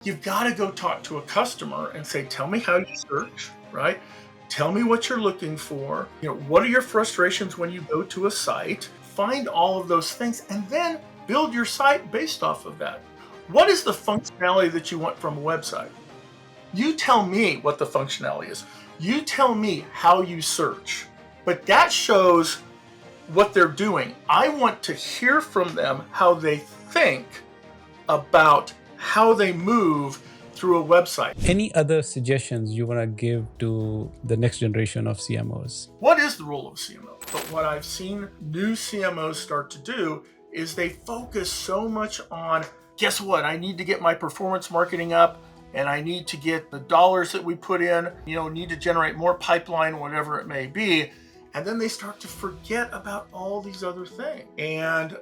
You've got to go talk to a customer and say, tell me how you search, right? Tell me what you're looking for. What are your frustrations when you go to a site? Find all of those things and then build your site based off of that. What is the functionality that you want from a website? You tell me what the functionality is. You tell me how you search. But that shows what they're doing. I want to hear from them how they think about how they move through a website. Any other suggestions you want to give to the next generation of CMOs? What is the role of CMO? But what I've seen new CMOs start to do is they focus so much on, guess what? I need to get my performance marketing up and I need to get the dollars that we put in, need to generate more pipeline, whatever it may be. And then they start to forget about all these other things. And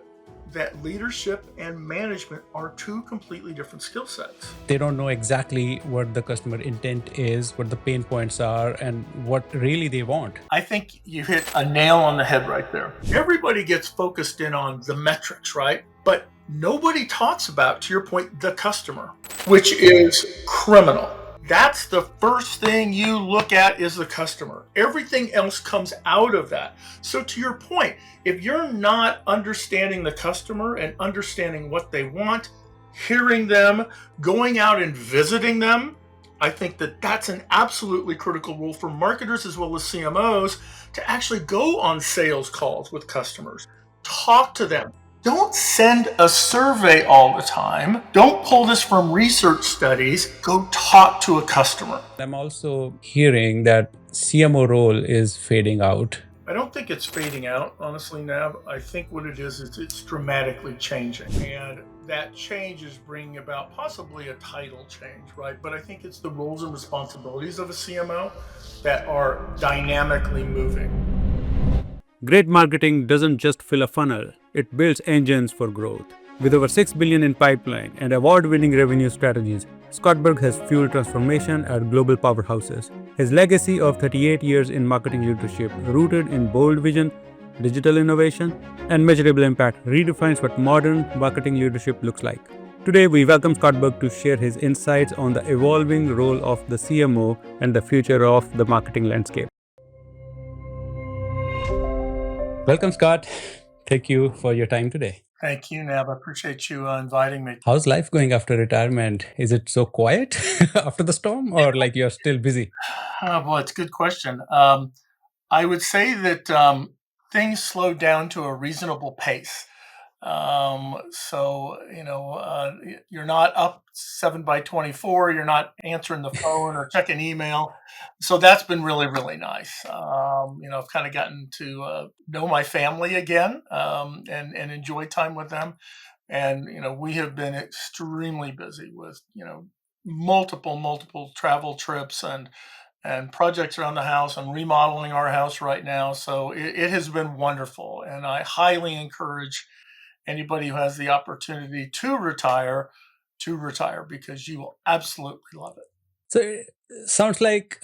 that leadership and management are two completely different skill sets. They don't know exactly what the customer intent is, what the pain points are, and what really they want. I think you hit a nail on the head right there. Everybody gets focused in on the metrics, right? But nobody talks about, to your point, the customer, which is criminal. That's the first thing you look at is the customer. Everything else comes out of that. So to your point, if you're not understanding the customer and understanding what they want, hearing them, going out and visiting them, I think that that's an absolutely critical role for marketers as well as CMOs to actually go on sales calls with customers, talk to them. Don't send a survey all the time. Don't pull this from research studies. Go talk to a customer. I'm also hearing that CMO role is fading out. I don't think it's fading out, honestly, Nav. I think what it is it's dramatically changing. And that change is bringing about possibly a title change, right? But I think it's the roles and responsibilities of a CMO that are dynamically moving. Great marketing doesn't just fill a funnel, it builds engines for growth. With over $6 billion in pipeline and award-winning revenue strategies, Scott Berg has fueled transformation at global powerhouses. His legacy of 38 years in marketing leadership, rooted in bold vision, digital innovation, and measurable impact, redefines what modern marketing leadership looks like. Today, we welcome Scott Berg to share his insights on the evolving role of the CMO and the future of the marketing landscape. Welcome, Scott. Thank you for your time today. Thank you, Nab. I appreciate you inviting me. How's life going after retirement? Is it so quiet after the storm, or like you're still busy? Oh, boy, it's a good question. I would say that things slowed down to a reasonable pace. You're not up 7 by 24. You're not answering the phone or checking email. So that's been really, really nice. I've kind of gotten to know my family again and enjoy time with them. And, we have been extremely busy with, multiple travel trips and projects around the house. I'm remodeling our house right now. So it has been wonderful. And I highly encourage anybody who has the opportunity to retire because you will absolutely love it. So it sounds like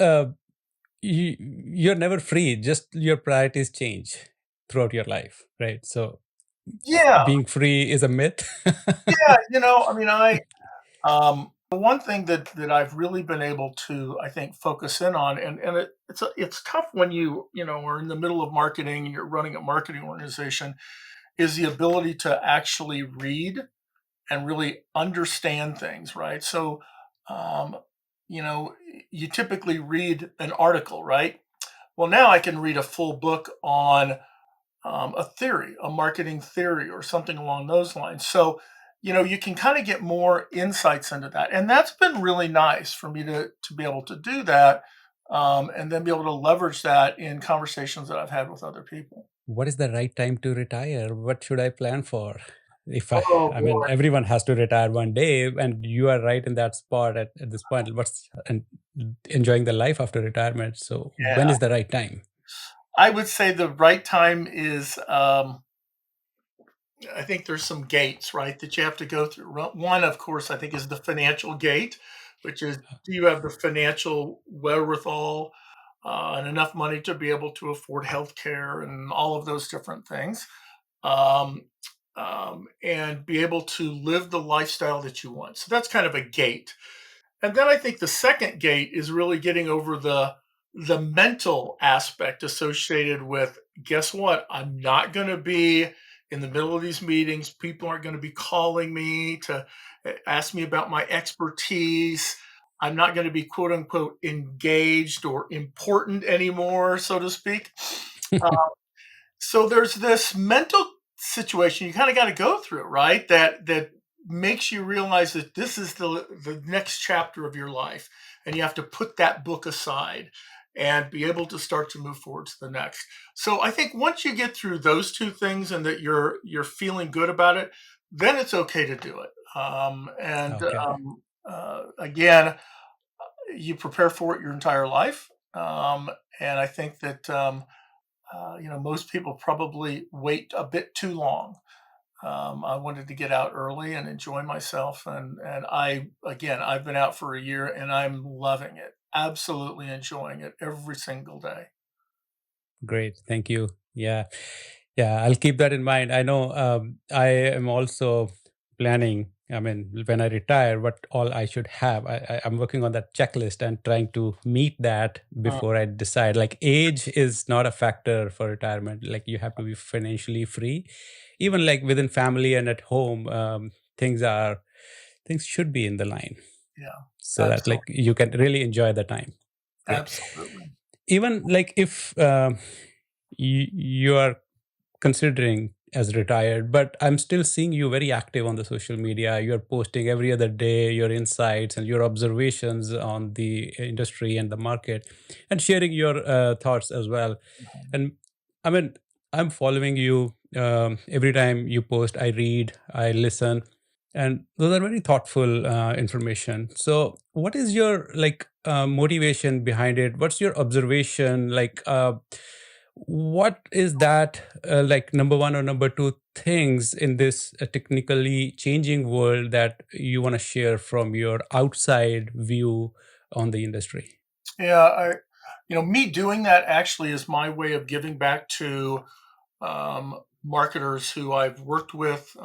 you're never free, just your priorities change throughout your life, right? So Yeah. being free is a myth. Yeah. One thing that I've really been able to, I think, focus in on, and it's tough when are in the middle of marketing and you're running a marketing organization, is the ability to actually read and really understand things, right? So, um, you typically read an article, right? Well, now I can read a full book on a theory, a marketing theory, or something along those lines. So, you can kind of get more insights into that, and that's been really nice for me to be able to do that, and then be able to leverage that in conversations that I've had with other people. What is the right time to retire? What should I plan for? If I, Oh I mean, boy. everyone has to retire one day, and you are right in that spot at this point. What's and enjoying the life after retirement. So, when Yeah. is the right time? I would say the right time is, I think there's some gates, right, that you have to go through. One, of course, I think is the financial gate, which is, do you have the financial wherewithal and enough money to be able to afford health care and all of those different things? Um, and be able to live the lifestyle that you want. So that's kind of a gate. And then I think the second gate is really getting over the mental aspect associated with, guess what? I'm not going to be in the middle of these meetings. People aren't going to be calling me to ask me about my expertise. I'm not going to be quote unquote engaged or important anymore, so to speak. Uh, so there's this mental situation you kind of got to go through, right? That makes you realize that this is the next chapter of your life, and you have to put that book aside and be able to start to move forward to the next. So I think once you get through those two things and that you're feeling good about it, then it's okay to do it. And Okay. again, you prepare for it your entire life, and I think that most people probably wait a bit too long. I wanted to get out early and enjoy myself, and I've been out for a year and I'm loving it, absolutely enjoying it every single day. Great. Thank you. Yeah. Yeah. I'll keep that in mind. I know I am also planning, I mean, when I retire, what all I should have. I'm working on that checklist and trying to meet that Mm, before I decide. Like, age is not a factor for retirement. Like, you have to be financially free. Even like within family and at home, things should be in the line yeah, so that like absolutely, you can really enjoy the time. Great. absolutely. Even like if you are considering as retired, but I'm still seeing you very active on the social media. You're posting every other day your insights and your observations on the industry and the market, and sharing your thoughts as well. And I mean, I'm following you. Every time you post, I read, I listen, and those are very thoughtful information. So what is your like motivation behind it? What's your observation like? What is that like number one or number two things in this technically changing world that you want to share from your outside view on the industry? Yeah, me doing that actually is my way of giving back to marketers who I've worked with,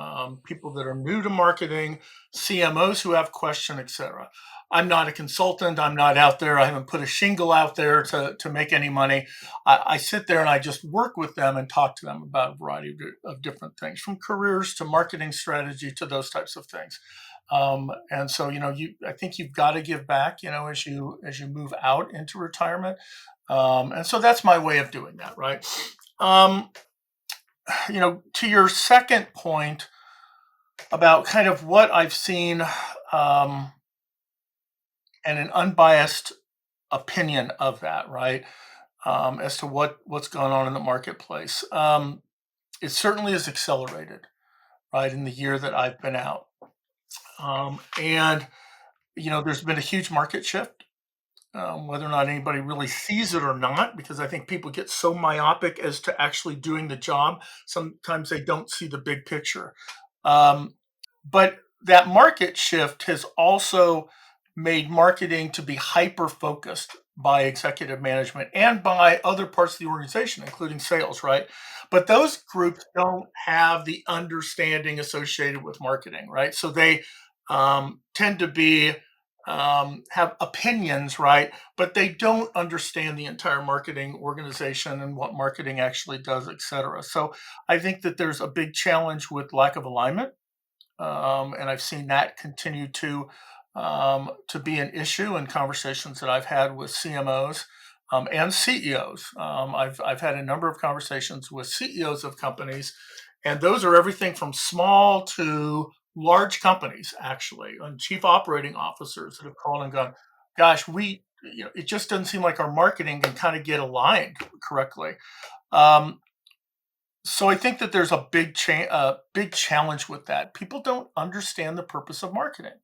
people that are new to marketing, CMOs who have questions, etc. I'm not a consultant. I'm not out there. I haven't put a shingle out there to make any money. I sit there and I just work with them and talk to them about a variety of different things, from careers to marketing strategy to those types of things. And so, I think you've got to give back, as you move out into retirement. And so that's my way of doing that, right? Um, to your second point about kind of what I've seen, um, and an unbiased opinion of that, right? As to what's going on in the marketplace. It certainly is accelerated, right, in the year that I've been out. And there's been a huge market shift, whether or not anybody really sees it or not, because I think people get so myopic as to actually doing the job. Sometimes they don't see the big picture. Um, but that market shift has also made marketing to be hyper focused by executive management and by other parts of the organization, including sales, right? But those groups don't have the understanding associated with marketing, right? So they tend to be have opinions, right? But they don't understand the entire marketing organization and what marketing actually does, et cetera. So I think that there's a big challenge with lack of alignment, and I've seen that continue to be an issue in conversations that I've had with CMOs, and CEOs. I've had a number of conversations with CEOs of companies, and those are everything from small to large companies, actually, and chief operating officers that have called and gone, "Gosh, it just doesn't seem like our marketing can kind of get aligned correctly." Um, so I think that there's a big challenge with that. People don't understand the purpose of marketing.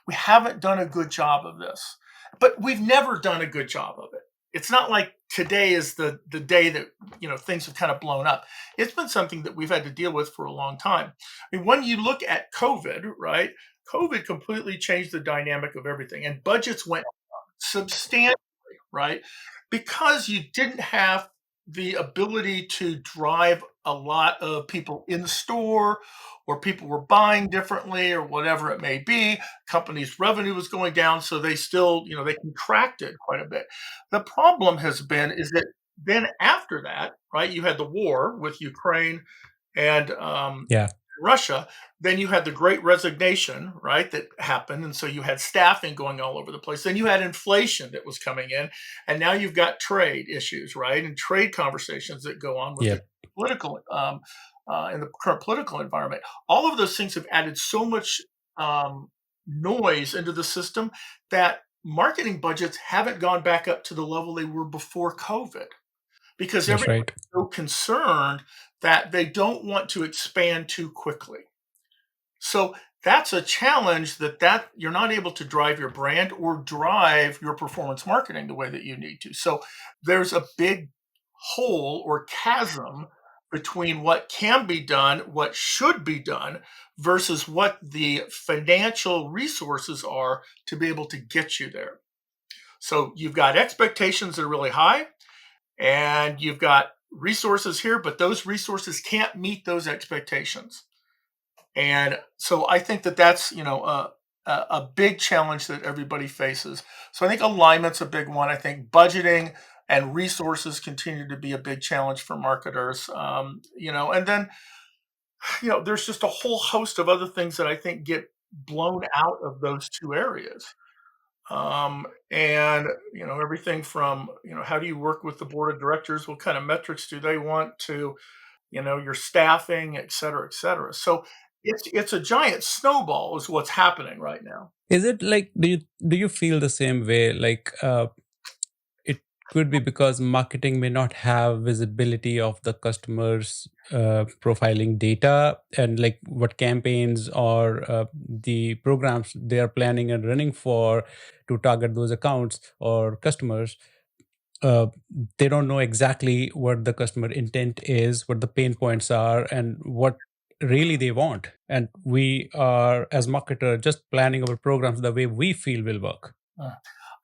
We haven't done a good job of this, but we've never done a good job of it. It's not like today is the day that things have kind of blown up. It's been something that we've had to deal with for a long time. I mean, when you look at COVID, right? COVID completely changed the dynamic of everything, and budgets went substantially, right? Because you didn't have the ability to drive a lot of people in store, or people were buying differently, or whatever it may be. Companies' revenue was going down, so they still, they contracted quite a bit. The problem has been is that then after that, right, you had the war with Ukraine and Yeah. Russia. Then you had the Great Resignation, right, that happened, and so you had staffing going all over the place. Then you had inflation that was coming in, and now you've got trade issues, right, and trade conversations that go on with the Yep. political in the current political environment. All of those things have added so much noise into the system that marketing budgets haven't gone back up to the level they were before COVID, because That's everybody's right. so concerned that they don't want to expand too quickly. So that's a challenge, that you're not able to drive your brand or drive your performance marketing the way that you need to. So there's a big hole or chasm between what can be done, what should be done, versus what the financial resources are to be able to get you there. So you've got expectations that are really high, and you've got resources here, but those resources can't meet those expectations. And so I think that that's, a big challenge that everybody faces. So I think alignment's a big one. I think budgeting and resources continue to be a big challenge for marketers. And then, there's just a whole host of other things that I think get blown out of those two areas. And everything from, how do you work with the board of directors, what kind of metrics do they want, to your staffing, et cetera, et cetera. So it's a giant snowball is what's happening right now. Is it like, do you feel the same way? Like, it could be because marketing may not have visibility of the customers' profiling data, and like what campaigns or the programs they are planning and running for to target those accounts or customers. uh, they don't know exactly what the customer intent is, what the pain points are, and what really they want. And we are, as marketer, just planning our programs the way we feel will work. Uh,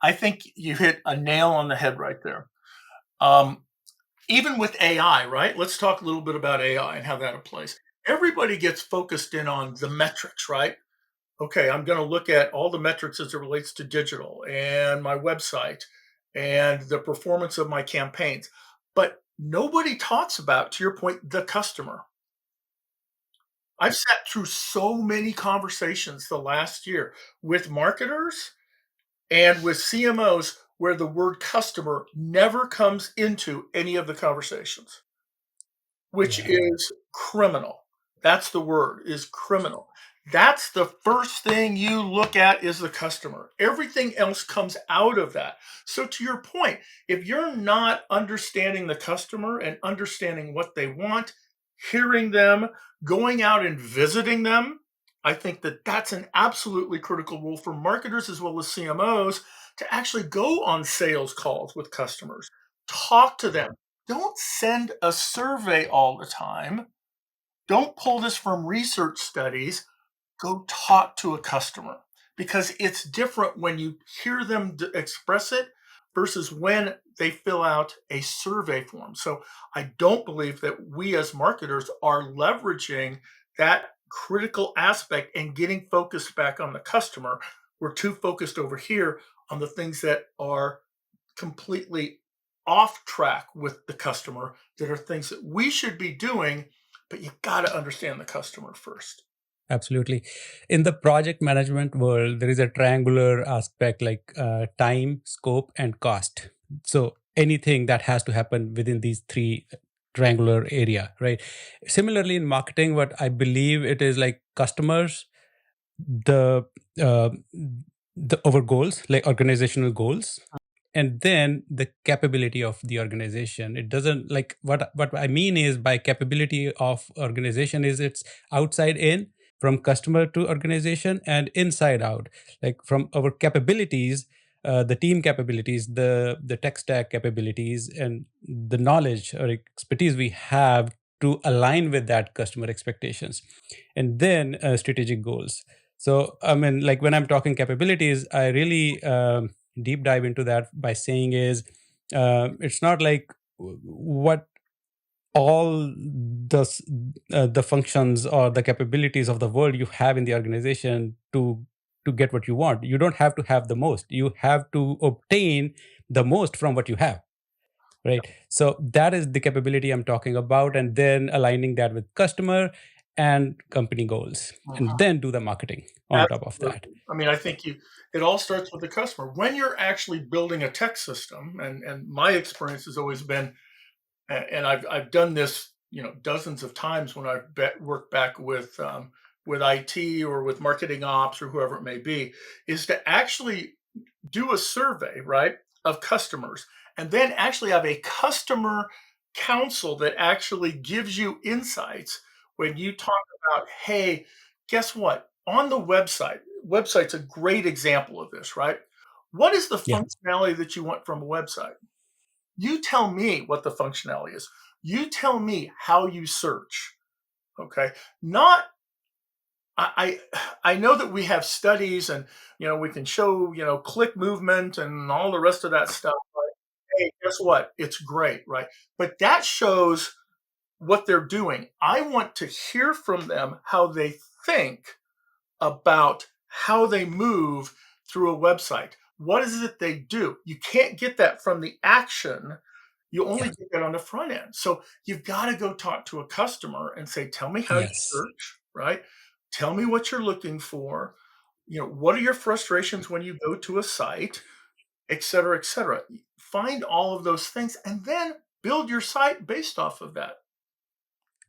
I think you hit a nail on the head right there. Um, Even with AI, right? Let's talk a little bit about AI and how that applies. Everybody gets focused in on the metrics, right? Okay, I'm going to look at all the metrics as it relates to digital and my website and the performance of my campaigns. But nobody talks about, to your point, the customer. I've sat through so many conversations the last year with marketers and with CMOs where the word customer never comes into any of the conversations, which Yeah. is criminal. That's the word, is criminal. That's the first thing you look at, is the customer. Everything else comes out of that. So to your point, if you're not understanding the customer and understanding what they want, hearing them, going out and visiting them, I think that that's an absolutely critical role for marketers as well as CMOs, to actually go on sales calls with customers, talk to them. Don't send a survey all the time. Don't pull this from research studies. Go talk to a customer, because it's different when you hear them express it versus when they fill out a survey form. So I don't believe that we as marketers are leveraging that critical aspect and getting focused back on the customer. We're too focused over here on the things that are completely off track with the customer, that are things that we should be doing, but you got to understand the customer first. Absolutely. In the project management world, there is a triangular aspect, like time, scope, and cost. So anything that has to happen within these three triangular area, right? Similarly, in marketing, what I believe it is like customers, the uh, our goals, like organizational goals, and then the capability of the organization. It doesn't, like, what I mean is, by capability of organization, is it's outside in, from customer to organization, and inside out, like from our capabilities, the team capabilities, the tech stack capabilities, and the knowledge or expertise we have to align with that customer expectations, and then strategic goals. So I mean, like, when I'm talking capabilities, I really deep dive into that by saying is, it's not like what all the functions or the capabilities of the world you have in the organization to get what you want. You don't have to have the most. You have to obtain the most from what you have. Right. So that is the capability I'm talking about. And then aligning that with customer and company goals, and Mhm. then do the marketing on top of that. Absolutely. I mean, I think it all starts with the customer. When you're actually building a tech system, and my experience has always been, and I've done this, dozens of times when I've worked back with IT or with marketing ops or whoever it may be, is to actually do a survey, right, of customers, and then actually have a customer council that actually gives you insights when you talk about, hey, guess what? On the website's a great example of this, right? What is the Yeah. functionality that you want from a website? You tell me what the functionality is. You tell me how you search. Okay. Not I know that we have studies and we can show click movement and all the rest of that stuff. Hey, guess what? It's great, right? But that shows what they're doing. I want to hear from them how they think about how they move through a website. What is it they do? You can't get that from the action. You only Yeah. get that on the front end. So you've got to go talk to a customer and say, tell me how you Yes. search, right? Tell me what you're looking for. What are your frustrations when you go to a site, et cetera, et cetera. Find all of those things and then build your site based off of that.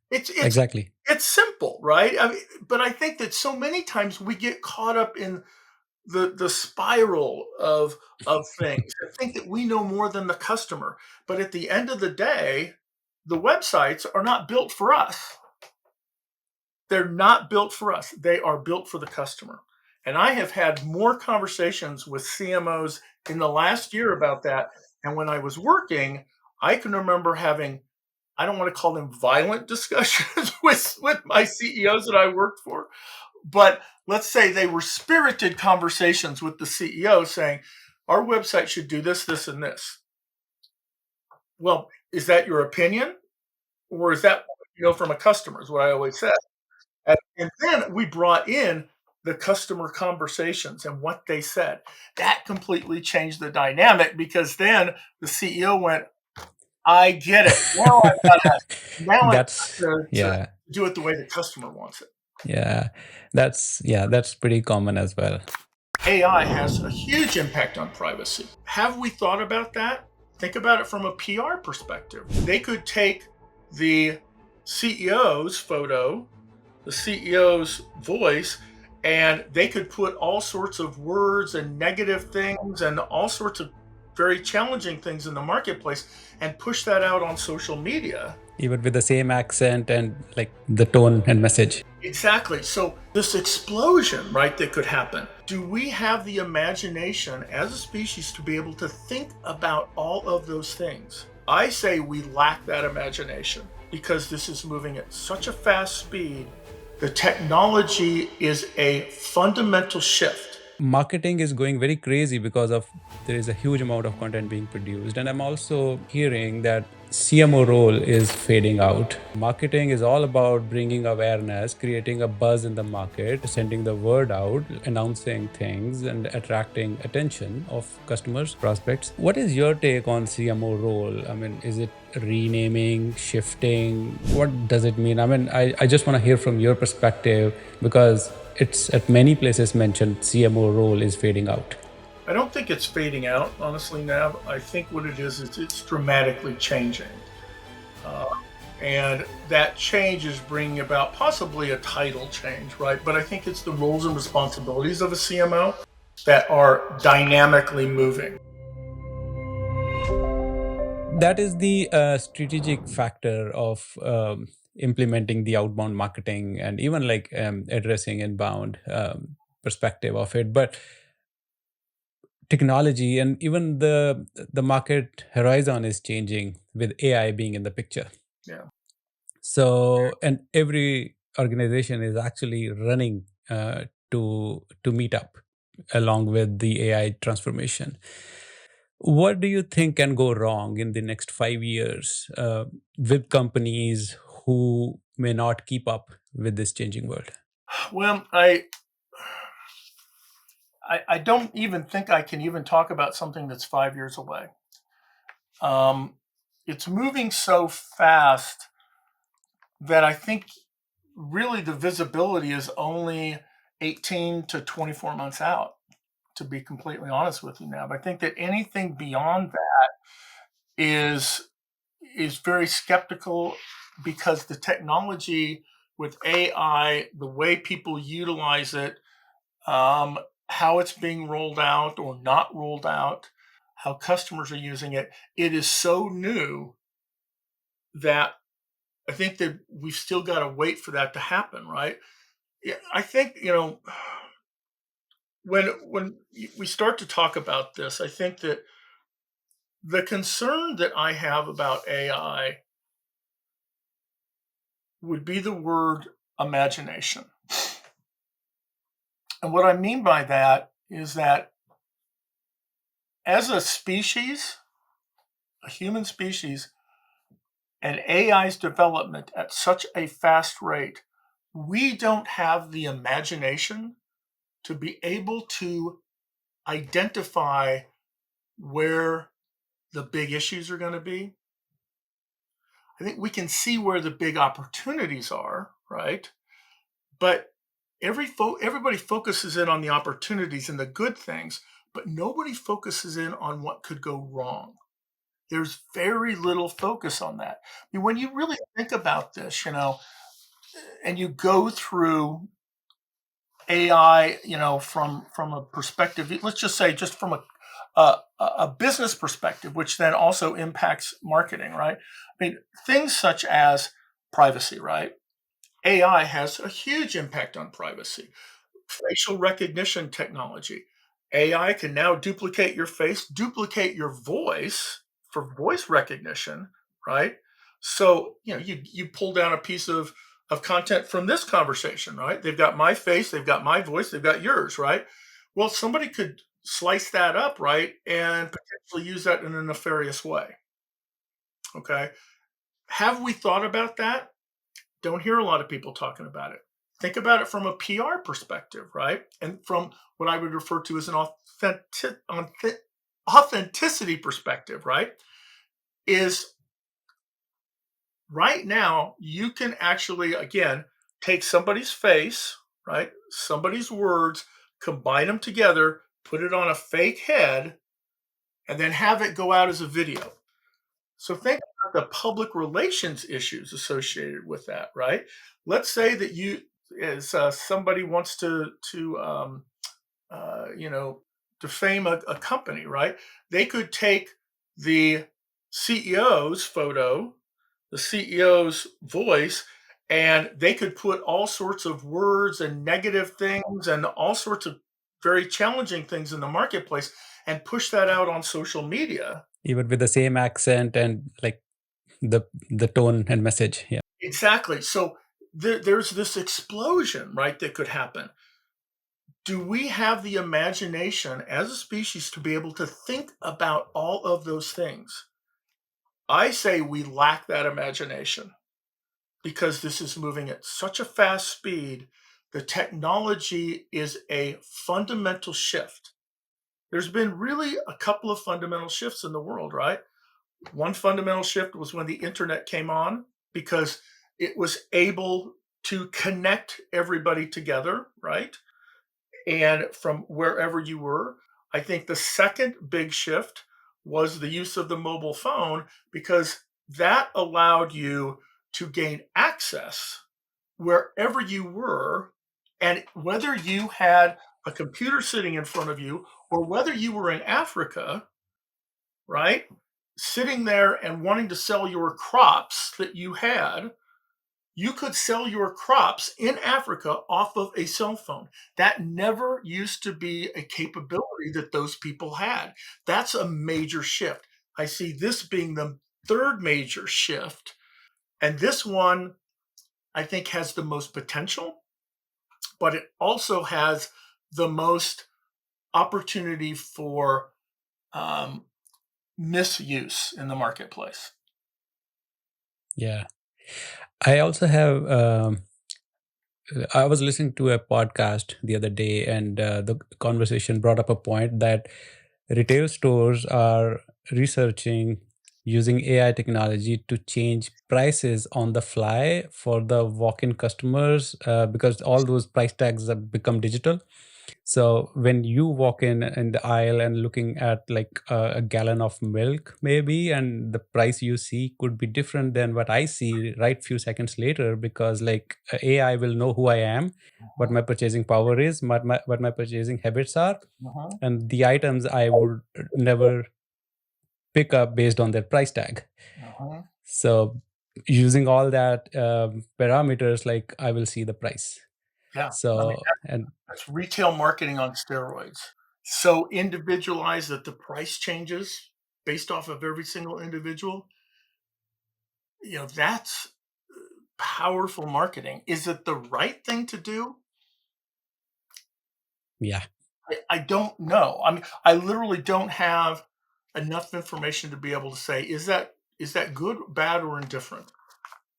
It's Exactly. it's simple, right? I mean, but I think that so many times we get caught up in the spiral of things and think that we know more than the customer. But at the end of the day, the websites are not built for us. They're not built for us. They are built for the customer. And I have had more conversations with CMOs in the last year about that. And when I was working, I can remember having, I don't want to call them violent discussions with my CEOs that I worked for, but let's say they were spirited conversations with the CEO saying, our website should do this, this, and this. Well, is that your opinion? Or is that from a customer, is what I always said. And then we brought in the customer conversations and what they said. That completely changed the dynamic because then the CEO went, I get it. Now I got That's to yeah. do it the way the customer wants it. Yeah. That's pretty common as well. AI has a huge impact on privacy. Have we thought about that? Think about it from a PR perspective. They could take the CEO's photo, the CEO's voice, and they could put all sorts of words and negative things and all sorts of very challenging things in the marketplace and push that out on social media. Even with the same accent and like the tone and message. Exactly. So, this explosion, right, that could happen. Do we have the imagination as a species to be able to think about all of those things? I say we lack that imagination because this is moving at such a fast speed. The technology is a fundamental shift. Marketing is going very crazy because of there is a huge amount of content being produced, and I'm also hearing that CMO role is fading out. Marketing is all about bringing awareness, creating a buzz in the market, sending the word out, announcing things, and attracting attention of customers, prospects. What is your take on CMO role? I mean, is it renaming, shifting? What does it mean? I mean, I just want to hear from your perspective because it's at many places mentioned CMO role is fading out. I don't think it's fading out, honestly, Nav. I think what it is it's dramatically changing. Uh, and that change is bringing about possibly a title change, right? But I think it's the roles and responsibilities of a CMO that are dynamically moving. That is the strategic factor of implementing the outbound marketing and even like addressing inbound perspective of it. But technology and even the market horizon is changing with AI being in the picture. Yeah. So, and every organization is actually running to meet up along with the AI transformation. What do you think can go wrong in the next 5 years with companies who may not keep up with this changing world? Well, I don't even think I can even talk about something that's 5 years away. Um, it's moving so fast that I think really the visibility is only 18 to 24 months out, to be completely honest with you now. But I think that anything beyond that is very skeptical because the technology with AI, the way people utilize it, um, how it's being rolled out or not rolled out, how customers are using it, it is so new that I think that we've still got to wait for that to happen, right? Yeah, I think when we start to talk about this, I think that the concern that I have about AI would be the word imagination. And what I mean by that is that as a species, a human species, and AI's development at such a fast rate, we don't have the imagination to be able to identify where the big issues are going to be. I think we can see where the big opportunities are, right? But everybody focuses in on the opportunities and the good things, but nobody focuses in on what could go wrong. There's very little focus on that. I mean, when you really think about this, and you go through AI, from a perspective, let's just say, just from a business perspective, which then also impacts marketing, right? I mean, things such as privacy, right? AI has a huge impact on privacy. Facial recognition technology. AI can now duplicate your face, duplicate your voice for voice recognition, right? So, you pull down a piece of content from this conversation, right? They've got my face, they've got my voice, they've got yours, right? Well, somebody could slice that up, right? And potentially use that in a nefarious way. Okay. Have we thought about that? Don't hear a lot of people talking about it. Think about it from a PR perspective, right? And from what I would refer to as an authenticity perspective, right? Is right now you can actually, again, take somebody's face, right? Somebody's words, combine them together, put it on a fake head, and then have it go out as a video. So think about the public relations issues associated with that, right? Let's say that as somebody wants to you know, defame a company, right? They could take the CEO's photo, the CEO's voice, and they could put all sorts of words and negative things and all sorts of very challenging things in the marketplace and push that out on social media. Even with the same accent and like the tone and message. Yeah. Exactly. So there's this explosion, right, that could happen. Do we have the imagination as a species to be able to think about all of those things? I say we lack that imagination because this is moving at such a fast speed. The technology is a fundamental shift. There's been really a couple of fundamental shifts in the world, right? One fundamental shift was when the internet came on because it was able to connect everybody together, right? And from wherever you were. I think the second big shift was the use of the mobile phone because that allowed you to gain access wherever you were. And whether you had a computer sitting in front of you or whether you were in Africa, right, sitting there and wanting to sell your crops that you had, you could sell your crops in Africa off of a cell phone. That never used to be a capability that those people had. That's a major shift. I see this being the third major shift. And this one, I think, has the most potential, but it also has the most opportunity for um, misuse in the marketplace. Yeah. I also have, I was listening to a podcast the other day, and the conversation brought up a point that retail stores are researching using AI technology to change prices on the fly for the walk-in customers, because all those price tags have become digital. So when you walk in the aisle and looking at like a gallon of milk, maybe, and the price you see could be different than what I see right few seconds later, because like AI will know who I am, what Mhm, my purchasing power is, what my purchasing habits are, mhm, and the items I would never pick up based on their price tag. mhm. So using all that parameters, like I will see the price. Yeah, I mean, So and that's retail marketing on steroids. So individualized that the price changes based off of every single individual. That's powerful marketing. Is it the right thing to do? yeah. I don't know. I mean, I literally don't have enough information to be able to say, is that good, bad, or indifferent?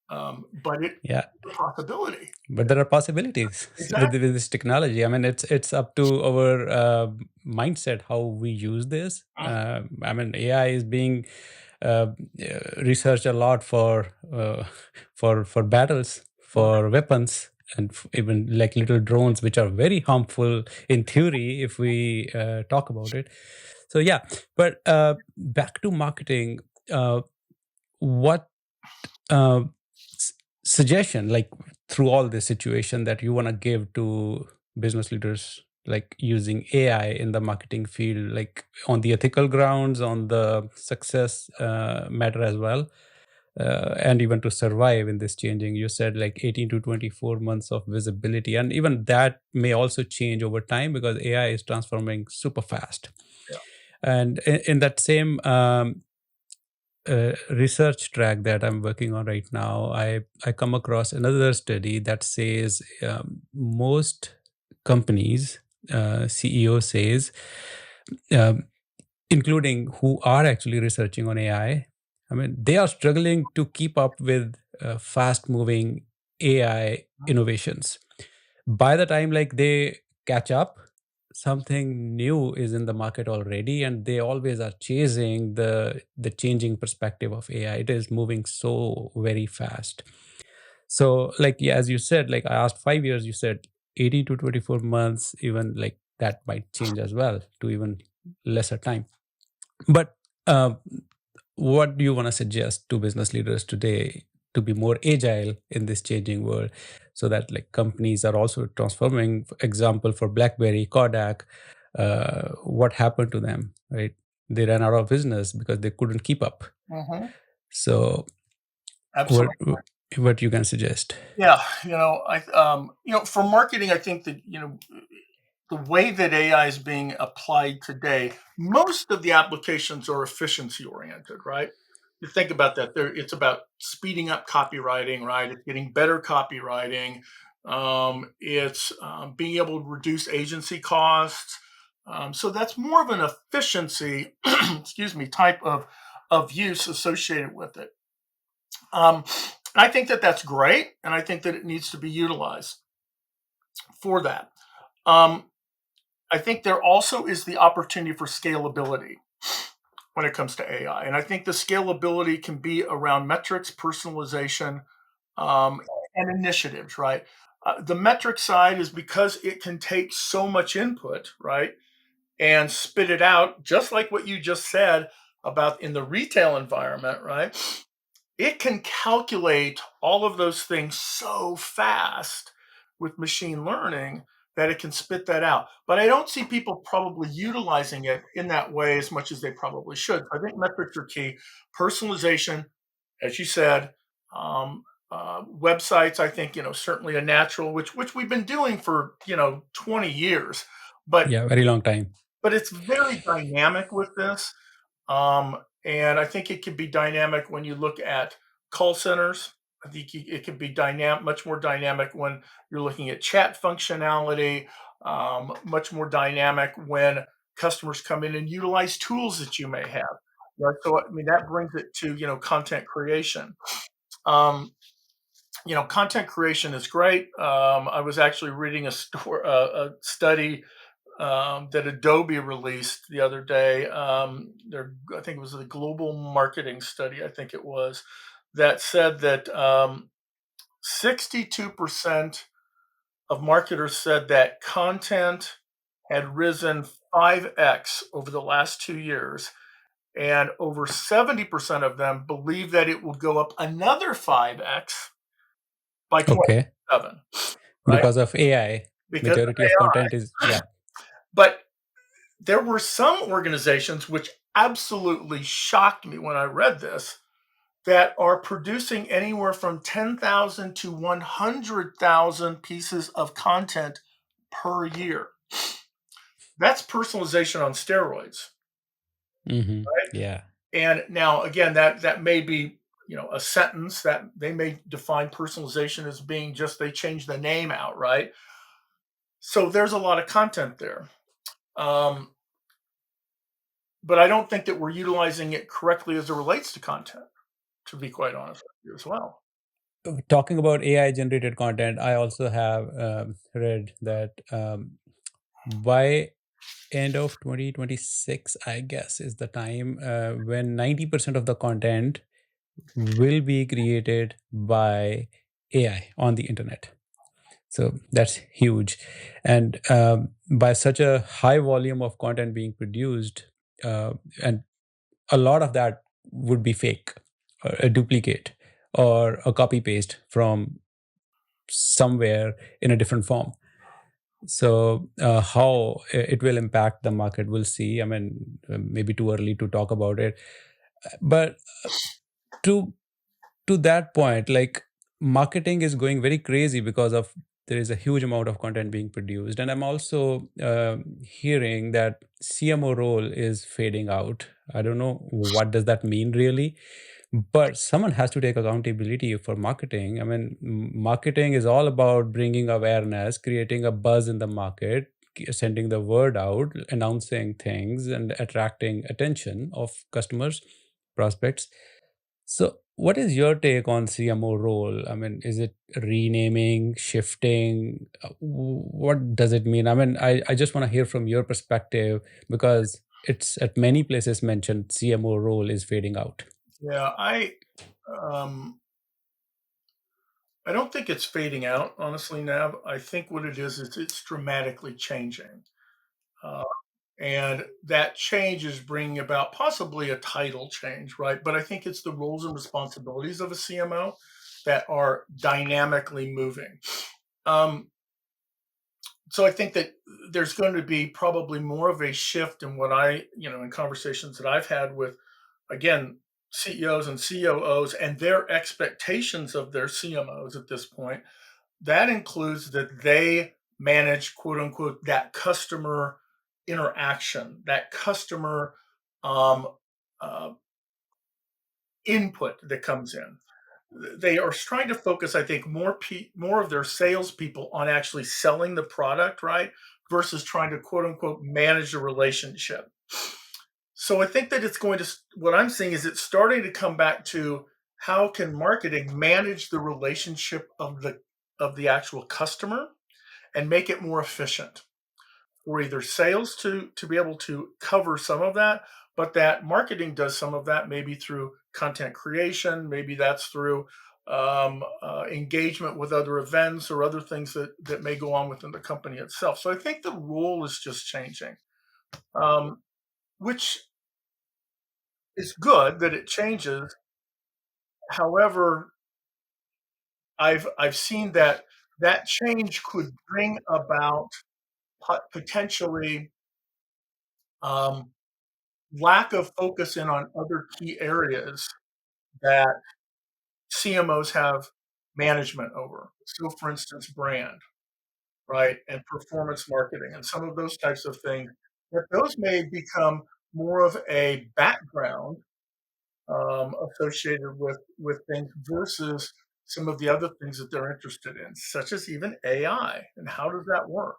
But it's Yeah, a possibility. but there are possibilities Exactly. with this technology. I mean, it's up to our mindset how we use this. I mean, AI is being uh, researched a lot for battles, for weapons, and even like little drones, which are very harmful in theory if we talk about it. So yeah, but back to marketing. What uh, s- suggestion, like through all this situation, that you want to give to business leaders, like using AI in the marketing field, like on the ethical grounds, on the success matter as well, and even to survive in this changing? You said like 18 to 24 months of visibility, and even that may also change over time because AI is transforming super fast. Yeah. And in that same research track that I'm working on right now, I come across another study that says most companies, CEO says, um, including who are actually researching on I mean, they are struggling to keep up with fast moving AI innovations. By the time like they catch up, something new is in the market already, and they always are chasing the changing perspective of AI. It is moving so very fast. So like, yeah, as you said, like I asked 5 years, you said 18 to 24 months, even like that might change as well to even lesser time. But what do you want to suggest to business leaders today to be more agile in this changing world, so that like companies are also transforming? For example, for BlackBerry, Kodak, what happened to them, right? They ran out of business because they couldn't keep up. Mhm. So what Absolutely. what you can suggest? Yeah, for marketing, I think that the way that AI is being applied today, most of the applications are efficiency oriented, right? You think about that. It's about speeding up copywriting, right? It's getting better copywriting. It's being able to reduce agency costs. So that's more of an efficiency, excuse me, type of use associated with it. Um, I think that that's great, and I think that it needs to be utilized for that. Um, I think there also is the opportunity for scalability when it comes to AI. And I think the scalability can be around metrics, personalization, um, and initiatives, right? The metric side is because it can take so much input, right? And spit it out, just like what you just said about in the retail environment, right? It can calculate all of those things so fast with machine learning that it can spit that out. But I don't see people probably utilizing it in that way as much as they probably should. I think metrics are key. Personalization, as you said, websites. I think certainly a natural, which we've been doing for 20 years, but Yeah, very long time. it's very dynamic with this. And I think it could be dynamic when you look at call centers. I think it could be dynamic, much more dynamic when you're looking at chat functionality. Much more dynamic when customers come in and utilize tools that you may have. right? So I mean that brings it to content creation. Um, content creation is great. I was actually reading a study that Adobe released the other day. I think it was a global marketing study. I think it was that said that 62% of marketers said that content had risen 5x over the last 2 years, and over 70% of them believe that it will go up another 5x by Okay. 2027, right? Because of AI, Because of majority of AI. content is, yeah. But there were some organizations which absolutely shocked me when I read this that are producing anywhere from 10,000 to 100,000 pieces of content per year. That's personalization on steroids, right? Yeah. And now again, that may be a sentence that they may define personalization as being just they change the name out, right? So there's a lot of content there. Um, but I don't think that we're utilizing it correctly as it relates to content, to be quite honest with you as well. Talking about AI generated content, I also have read that by end of 2026, I guess, is the time when 90% of the content will be created by AI on the internet. So that's huge. And by such a high volume of content being produced, and a lot of that would be fake, or a duplicate, or a copy paste from somewhere in a different form. So, how it will impact the market, we'll see. I mean, maybe too early to talk about it, but to to that point, like, marketing is going very crazy because of there is a huge amount of content being produced, and I'm also hearing that CMO role is fading out. I don't know what does that mean really, but someone has to take accountability for marketing. I mean, marketing is all about bringing awareness, creating a buzz in the market, sending the word out, announcing things, and attracting attention of customers, prospects. So, what is your take on CMO role? I mean, is it renaming, shifting? What does it mean? I mean, I just want to hear from your perspective because it's at many places mentioned CMO role is fading out. Yeah, um, I don't think it's fading out, honestly, Nav. I think what it is it's dramatically changing. Uh, and that change is bringing about possibly a title change, right? But I think it's the roles and responsibilities of a CMO that are dynamically moving. Um, so I think that there's going to be probably more of a shift in what in conversations that I've had with, again, CEOs and COOs and their expectations of their CMOs at this point. That includes that they manage, quote unquote, that customer interaction, that customer um, uh, input that comes in. They are trying to focus, I think, more of their salespeople on actually selling the product, right, versus trying to quote unquote manage the relationship. So I think that it's going to. What I'm seeing is it's starting to come back to how can marketing manage the relationship of the actual customer and make it more efficient for either sales to be able to cover some of that, but that marketing does some of that maybe through content creation, maybe that's through engagement with other events or other things that may go on within the company itself. So I think the role is just changing, which is good that it changes. However, I've seen that that change could bring about potentially um, lack of focus in on other key areas that CMOs have management over. So, for instance, brand, right, and performance marketing, and some of those types of things. That those may become more of a background associated with things versus some of the other things that they're interested in, such as even AI. And how does that work?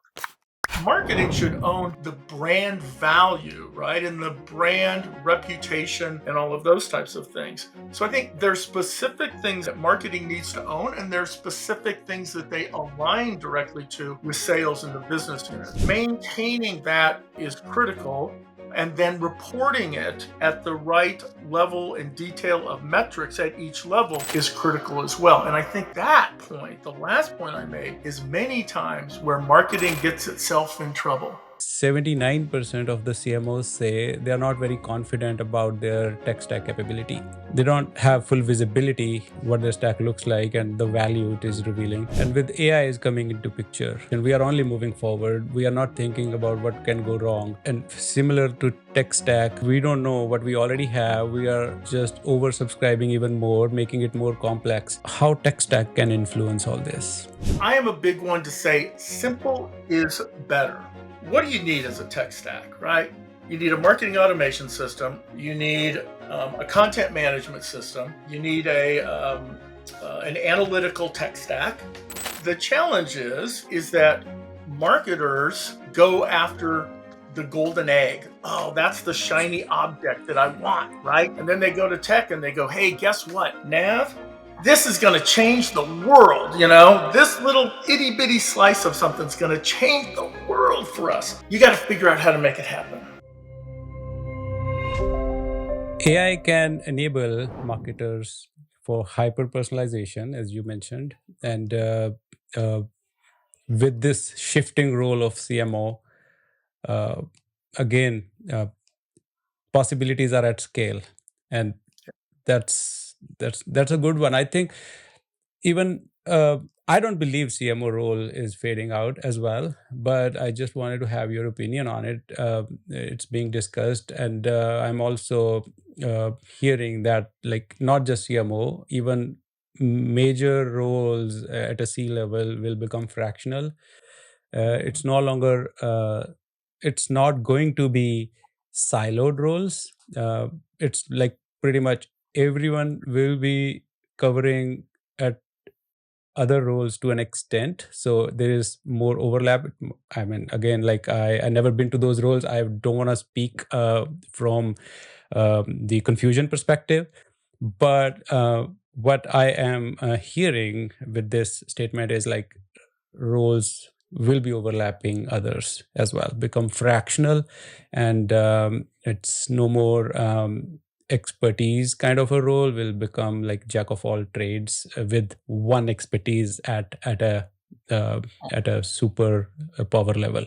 marketing should own the brand value, right? And the brand reputation and all of those types of things. So I think there's specific things that marketing needs to own, and there's specific things that they align directly to with sales and the business unit. Maintaining that is critical, and then reporting it at the right level and detail of metrics at each level is critical as well. And I think that point, the last point I made, is many times where marketing gets itself in trouble. 79% of the CMOs say they are not very confident about their tech stack capability. They don't have full visibility what their stack looks like and the value it is revealing. And with AI is coming into picture, and we are only moving forward. We are not thinking about what can go wrong. And similar to tech stack, we don't know what we already have. We are just oversubscribing even more, making it more complex. How tech stack can influence all this? I am a big one to say simple is better. What do you need as a tech stack, right? You need a marketing automation system. You need a content management system. You need an analytical tech stack. The challenge is that marketers go after the golden egg. Oh, that's the shiny object that I want, right? And then they go to tech and they go, hey, guess what, Nav? This is going to change the world, This little itty bitty slice of something's going to change the world for us. You got to figure out how to make it happen. AI can enable marketers for hyper personalization, as you mentioned, and uh, with this shifting role of CMO, uh, again, possibilities are at scale, and that's a good one. I think even I don't believe CMO role is fading out as well, but I just wanted to have your opinion on it. It's being discussed, and I'm also hearing that like not just CMO, even major roles at a C level will become fractional. It's no longer it's not going to be siloed roles. It's like pretty much everyone will be covering at other roles to an extent, so there is more overlap. I mean, again, like I never been to those roles. I don't want to speak from the confusion perspective, but what I am hearing with this statement is like roles will be overlapping others as well, become fractional, and it's no more expertise kind of a role, will become like jack of all trades with one expertise uh, at a super power level.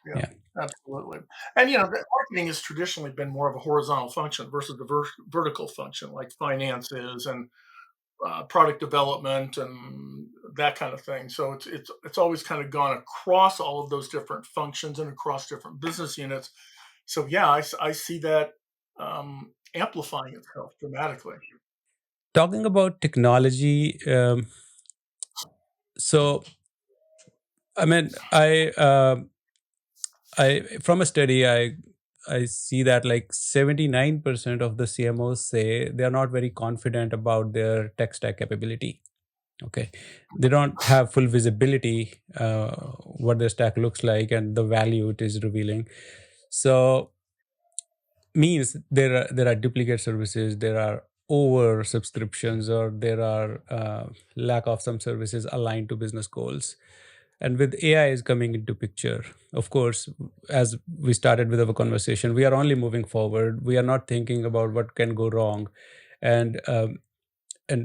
Yeah, absolutely. And marketing has traditionally been more of a horizontal function versus the vertical function, like finance is, and product development and that kind of thing. So it's always kind of gone across all of those different functions and across different business units. So yeah, I see that amplifying itself dramatically. Talking about technology, so I mean, I from a study, I see that like 79% of the CMOs say they are not very confident about their tech stack capability. Okay, they don't have full visibility what their stack looks like and the value it is revealing. So means there are duplicate services, there are over subscriptions, or there are lack of some services aligned to business goals. And with AI is coming into picture, of course, as we started with our conversation, we are only moving forward. We are not thinking about what can go wrong, and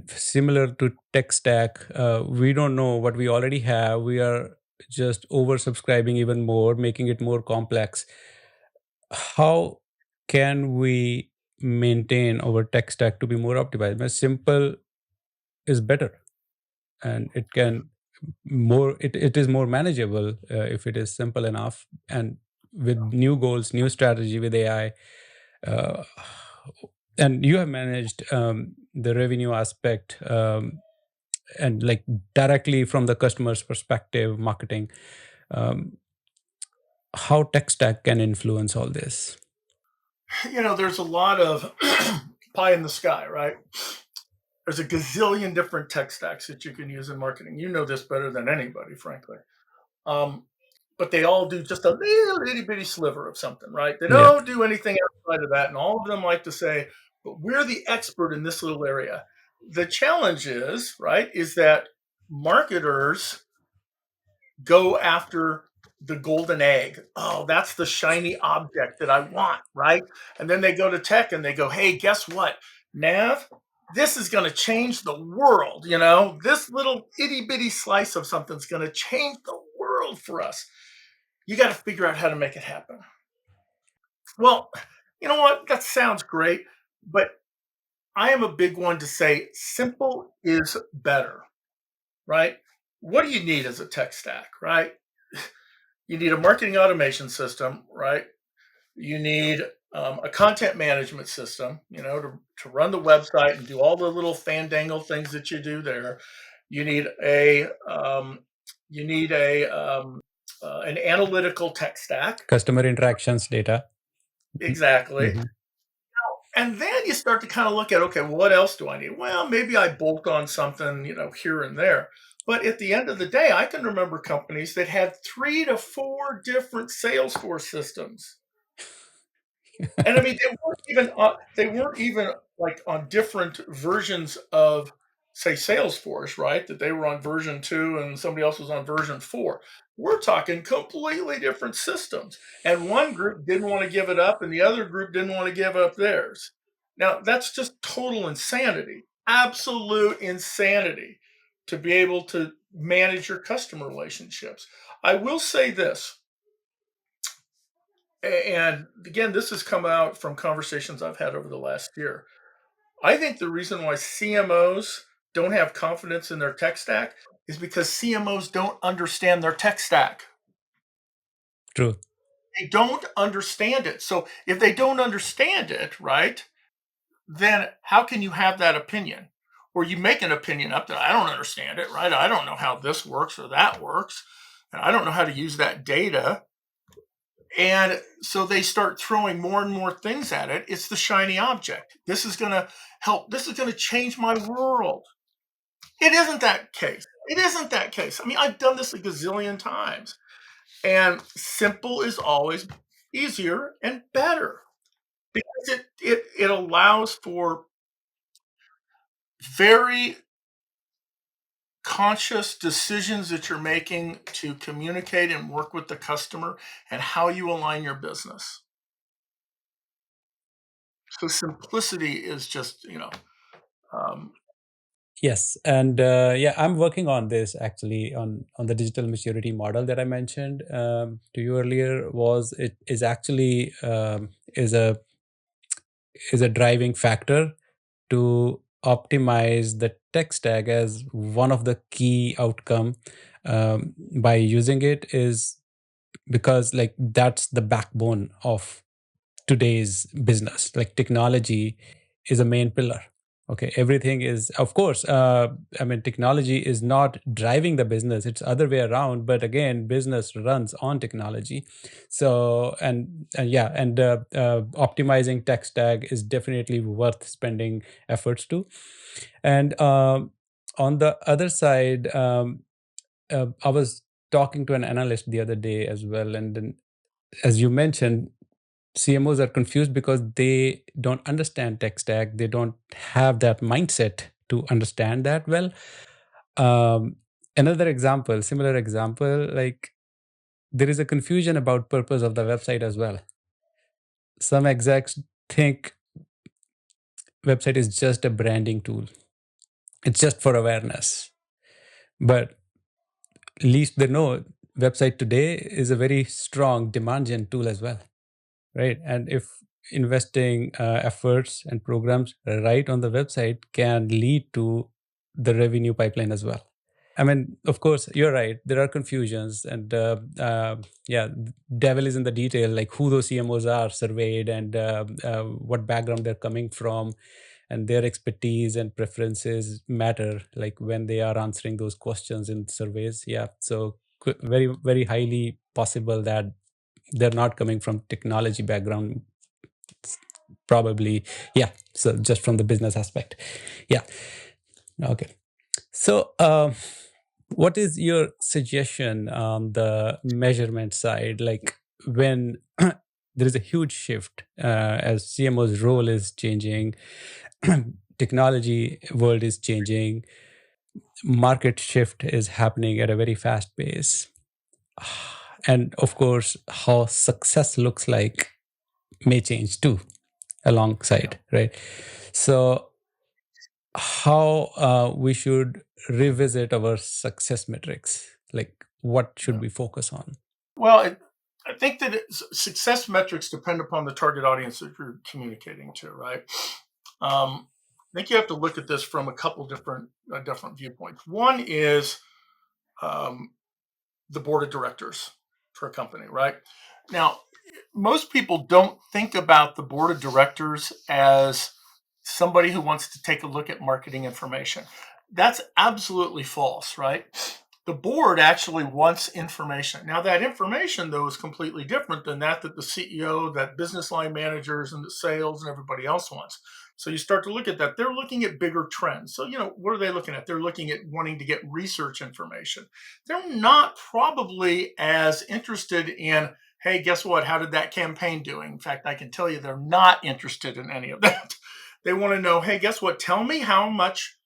similar to tech stack, we don't know what we already have. We are just oversubscribing even more, making it more complex. How can we maintain our tech stack to be more optimized? Simple is better, and it is more manageable if it is simple enough. And with new goals, new strategy with AI, uh, and you have managed the revenue aspect, and like directly from the customer's perspective, marketing. Um, how tech stack can influence all this? There's a lot of pie in the sky, right? There's a gazillion different tech stacks that you can use in marketing. You know this better than anybody, frankly. Um, but they all do just a little itty bitty sliver of something, right? They don't do anything outside of that. And all of them like to say, but we're the expert in this little area. The challenge is, right, is that marketers go after the golden egg. Oh, that's the shiny object that I want, right? And then they go to tech and they go, hey, guess what? Nav, this is going to change the world. This little itty bitty slice of something's going to change the world for us. You got to figure out how to make it happen. Well, you know what? That sounds great, but I am a big one to say simple is better, right? What do you need as a tech stack, right? You need a marketing automation system, right? You need a content management system, to run the website and do all the little fandangle things that you do there. You need an analytical tech stack. Customer interactions data. Exactly. And then you start to kind of look at, okay, well, what else do I need? Well, maybe I bolt on something, here and there. But at the end of the day, I can remember companies that had 3 to 4 different Salesforce systems. And I mean, they weren't even like on different versions of, say, Salesforce, right? That they were on version 2 and somebody else was on version 4. We're talking completely different systems. And one group didn't want to give it up and the other group didn't want to give up theirs. Now, that's just total insanity, absolute insanity to be able to manage your customer relationships. I will say this, and again, this has come out from conversations I've had over the last year. I think the reason why CMOs don't have confidence in their tech stack is because CMOs don't understand their tech stack. True. They don't understand it. So if they don't understand it, right, then how can you have that opinion? Or you make an opinion up that I don't understand it, right? I don't know how this works or that works. And I don't know how to use that data. And so they start throwing more and more things at it. It's the shiny object. This is going to help. This is going to change my world. It isn't that case. It isn't that case. I mean, I've done this a gazillion times. And simple is always easier and better because it allows for very conscious decisions that you're making to communicate and work with the customer and how you align your business. So simplicity is just, Yes, and I'm working on this actually on the digital maturity model that I mentioned to you earlier. Was it is actually is a driving factor to optimize the tech stack as one of the key outcome by using it is because like that's the backbone of today's business. Like technology is a main pillar. Okay, everything is, of course, I mean, technology is not driving the business, it's other way around, but again, business runs on technology. So optimizing tech stack is definitely worth spending efforts to. And on the other side, I was talking to an analyst the other day as well, and then, as you mentioned, CMOs are confused because they don't understand tech stack. They don't have that mindset to understand that well. Another example, similar example, like there is a confusion about purpose of the website as well. Some execs think website is just a branding tool. It's just for awareness. But least they know website today is a very strong demand gen tool as well. Right. And if investing efforts and programs right on the website can lead to the revenue pipeline as well. I mean, of course, you're right. There are confusions, and devil is in the detail, like who those CMOs are surveyed and what background they're coming from, and their expertise and preferences matter. Like when they are answering those questions in surveys, so very very highly possible that they're not coming from technology background, probably. So just from the business aspect. Okay, so What is your suggestion on the measurement side? Like when there is a huge shift as CMO's role is changing, technology world is changing, market shift is happening at a very fast pace. And of course, how success looks like may change too alongside, right? So how we should revisit our success metrics, like what should Yeah. we focus on? Well, I think that success metrics depend upon the target audience that you're communicating to, right? I think you have to look at this from a couple different viewpoints. One is um, the board of directors for a company, right? Now, most people don't think about the board of directors as somebody who wants to take a look at marketing information. That's absolutely false, right? The board actually wants information. Now, that information, though, is completely different than that the CEO, that business line managers, and the sales and everybody else wants. So you start to look at that. They're looking at bigger trends. So, what are they looking at? They're looking at wanting to get research information. They're not probably as interested in, hey, guess what? How did that campaign do? In fact, I can tell you they're not interested in any of that. They want to know, hey, guess what? Tell me how much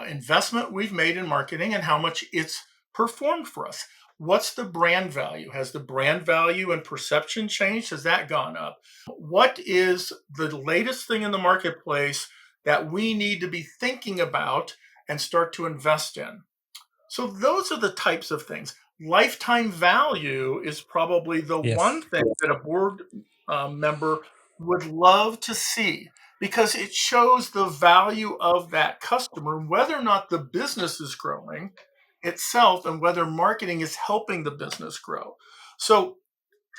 investment we've made in marketing and how much it's performed for us. What's the brand value? Has the brand value and perception changed? Has that gone up? What is the latest thing in the marketplace that we need to be thinking about and start to invest in? So those are the types of things. Lifetime value is probably the one Yes. thing that a board member would love to see because it shows the value of that customer, whether or not the business is growing itself and whether marketing is helping the business grow. So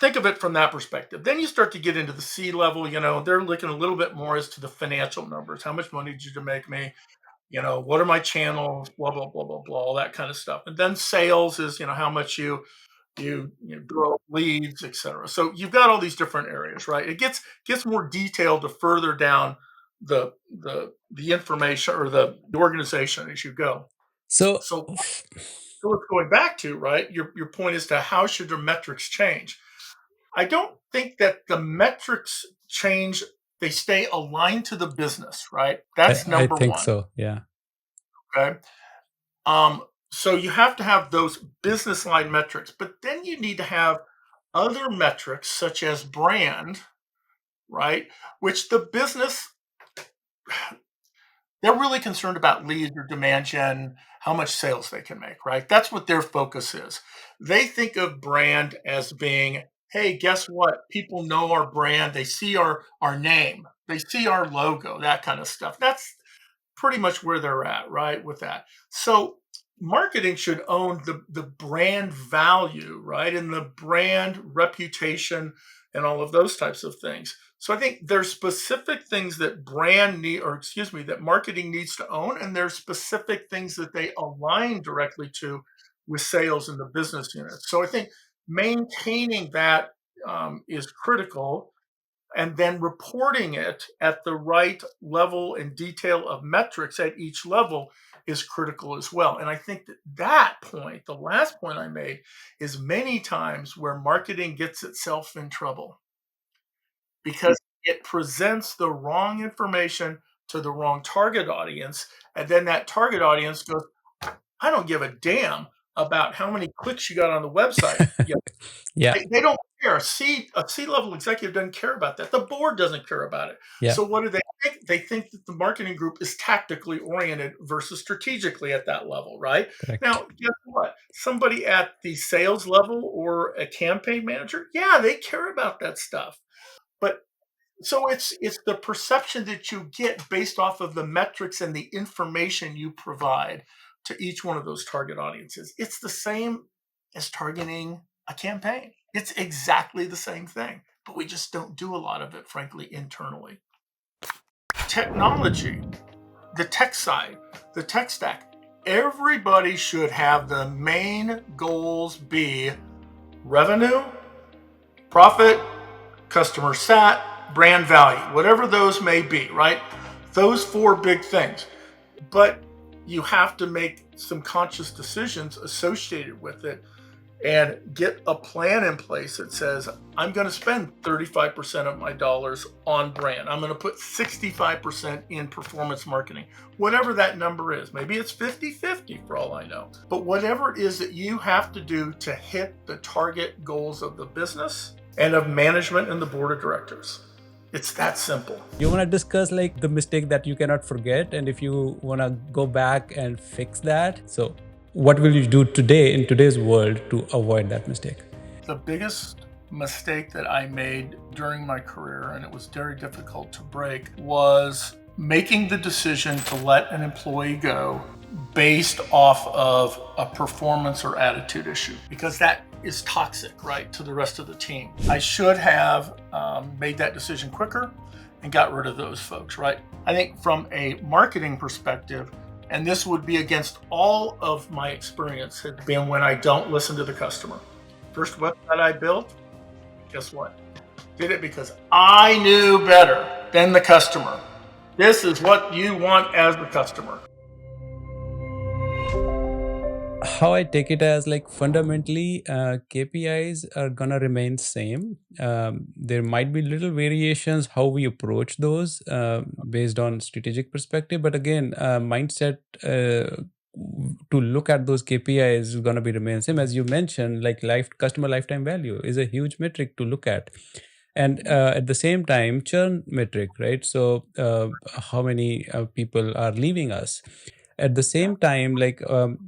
think of it from that perspective. Then you start to get into the C level, they're looking a little bit more as to the financial numbers. How much money did you make me? What are my channels, blah, blah, blah, blah, blah, all that kind of stuff. And then sales is, how much you grow leads, et cetera. So you've got all these different areas, right? It gets more detailed to further down the information or the organization as you go. So, So what's going back to, right? Your point is to how should the metrics change? I don't think that the metrics change, they stay aligned to the business, right? That's I number think one. so. Yeah. Okay. So you have to have those business line metrics, but then you need to have other metrics such as brand, right? Which the business, they're really concerned about leads or demand gen, how much sales they can make, right? That's what their focus is. They think of brand as being, hey, guess what? People know our brand. They see our name. They see our logo, that kind of stuff. That's pretty much where they're at, right? With that. So marketing should own the brand value, right? And the brand reputation and all of those types of things. So I think there's specific things that that marketing needs to own, and there's specific things that they align directly to with sales in the business unit. So I think maintaining that is critical, and then reporting it at the right level and detail of metrics at each level is critical as well. And I think that point, the last point I made, is many times where marketing gets itself in trouble because it presents the wrong information to the wrong target audience. And then that target audience goes, I don't give a damn about how many clicks you got on the website. Yeah. They don't care. A C level executive doesn't care about that. The board doesn't care about it. Yeah. So what do they think? They think that the marketing group is tactically oriented versus strategically at that level, right? Correct. Now, guess what? Somebody at the sales level or a campaign manager, yeah, they care about that stuff. But so it's the perception that you get based off of the metrics and the information you provide to each one of those target audiences. It's the same as targeting a campaign. It's exactly the same thing, but we just don't do a lot of it, frankly, internally. Technology, the tech side, the tech stack, everybody should have the main goals be revenue, profit, customer sat, brand value, whatever those may be, right? Those four big things. But you have to make some conscious decisions associated with it and get a plan in place that says, I'm going to spend 35% of my dollars on brand. I'm going to put 65% in performance marketing, whatever that number is. Maybe it's 50-50 for all I know. But whatever it is that you have to do to hit the target goals of the business and of management and the board of directors. It's that simple. You want to discuss like the mistake that you cannot forget, and if you want to go back and fix that. So what will you do today in today's world to avoid that mistake? The biggest mistake that I made during my career, and it was very difficult to break, was making the decision to let an employee go based off of a performance or attitude issue, because that is toxic, right, to the rest of the team. I should have made that decision quicker and got rid of those folks, right? I think from a marketing perspective, and this would be against all of my experience, has been when I don't listen to the customer. First website I built, guess what? Did it because I knew better than the customer. This is what you want as the customer. How I take it as like fundamentally KPIs are gonna remain same. There might be little variations how we approach those based on strategic perspective, but again, mindset to look at those KPIs is gonna be remain same. As you mentioned, like customer lifetime value is a huge metric to look at. And at the same time, churn metric, right? So how many people are leaving us? At the same time, like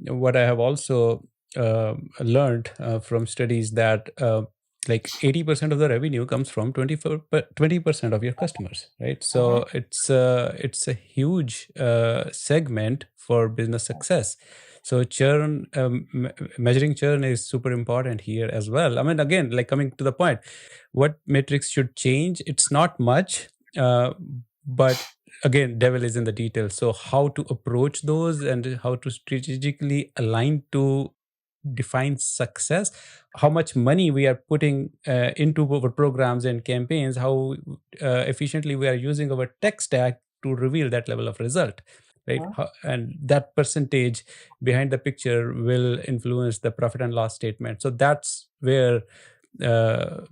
what I have also learned from studies that like 80% of the revenue comes from 20% of your customers, right? So it's a huge segment for business success. So churn, measuring churn is super important here as well. I mean, again, like coming to the point, what metrics should change? It's not much, but again, devil is in the details. So how to approach those and how to strategically align to define success, how much money we are putting into our programs and campaigns, how efficiently we are using our tech stack to reveal that level of result, right? And that percentage behind the picture will influence the profit and loss statement. So that's where the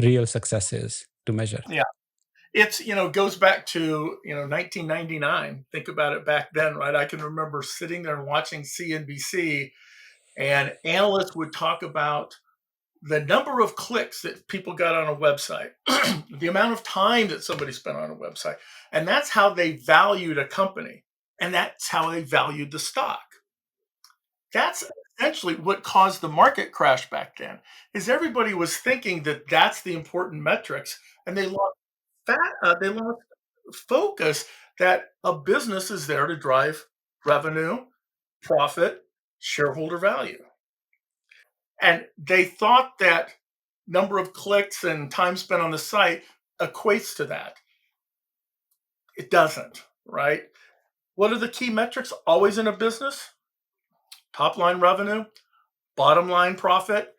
real success is to measure. Yeah. It's, goes back to, 1999. Think about it back then, right? I can remember sitting there and watching CNBC, and analysts would talk about the number of clicks that people got on a website, the amount of time that somebody spent on a website. And that's how they valued a company. And that's how they valued the stock. That's essentially what caused the market crash back then, is everybody was thinking that that's the important metrics, and they lost focus that a business is there to drive revenue, profit, shareholder value. And they thought that number of clicks and time spent on the site equates to that. It doesn't, right? What are the key metrics always in a business? Top line revenue, bottom line profit,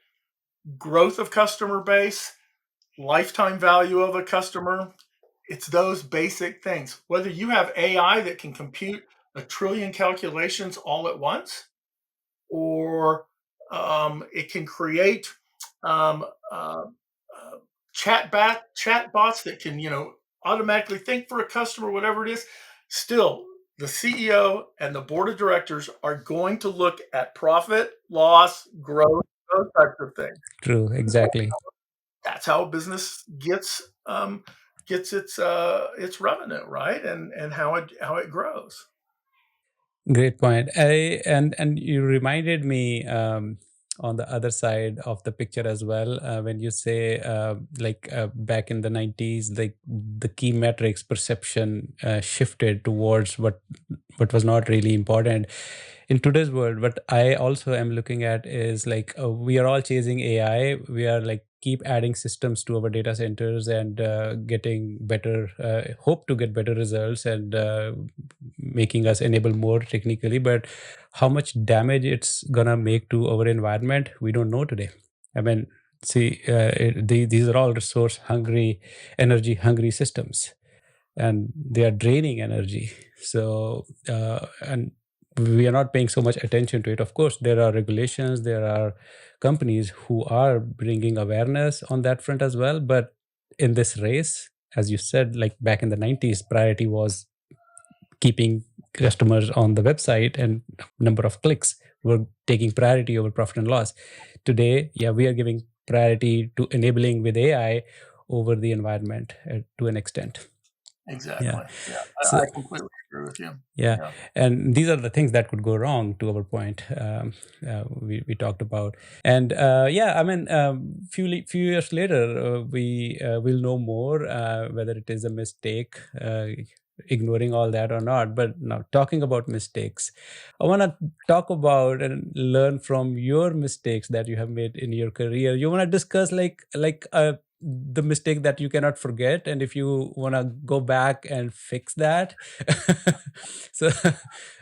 growth of customer base, lifetime value of a customer. It's those basic things. Whether you have AI that can compute 1 trillion calculations all at once, or it can create chat bots that can, automatically think for a customer, whatever it is. Still, the CEO and the board of directors are going to look at profit, loss, growth, those types of things. True, exactly. That's how a business gets its revenue, right, and how it grows. Great point. And you reminded me on the other side of the picture as well when you say back in the 90s, like the key metrics perception shifted towards what was not really important in today's world. What I also am looking at is like we are all chasing AI. We are like keep adding systems to our data centers and getting better, hope to get better results and making us enable more technically. But how much damage it's gonna make to our environment, we don't know today. I mean, see, these are all resource hungry, energy hungry systems. and they are draining energy. So, and we are not paying so much attention to it. Of course, there are regulations, there are companies who are bringing awareness on that front as well. But in this race, as you said, like back in the 90s, priority was keeping customers on the website, and number of clicks were taking priority over profit and loss. Today, yeah, we are giving priority to enabling with AI over the environment to an extent. Exactly. Yeah, So I completely agree with you. yeah, Yeah. and these are the things that could go wrong. To our point, we talked about, and yeah, I mean, few years later, we will know more whether it is a mistake, ignoring all that or not. But now, talking about mistakes, I want to talk about and learn from your mistakes that you have made in your career. You want to discuss the mistake that you cannot forget, and if you want to go back and fix that. So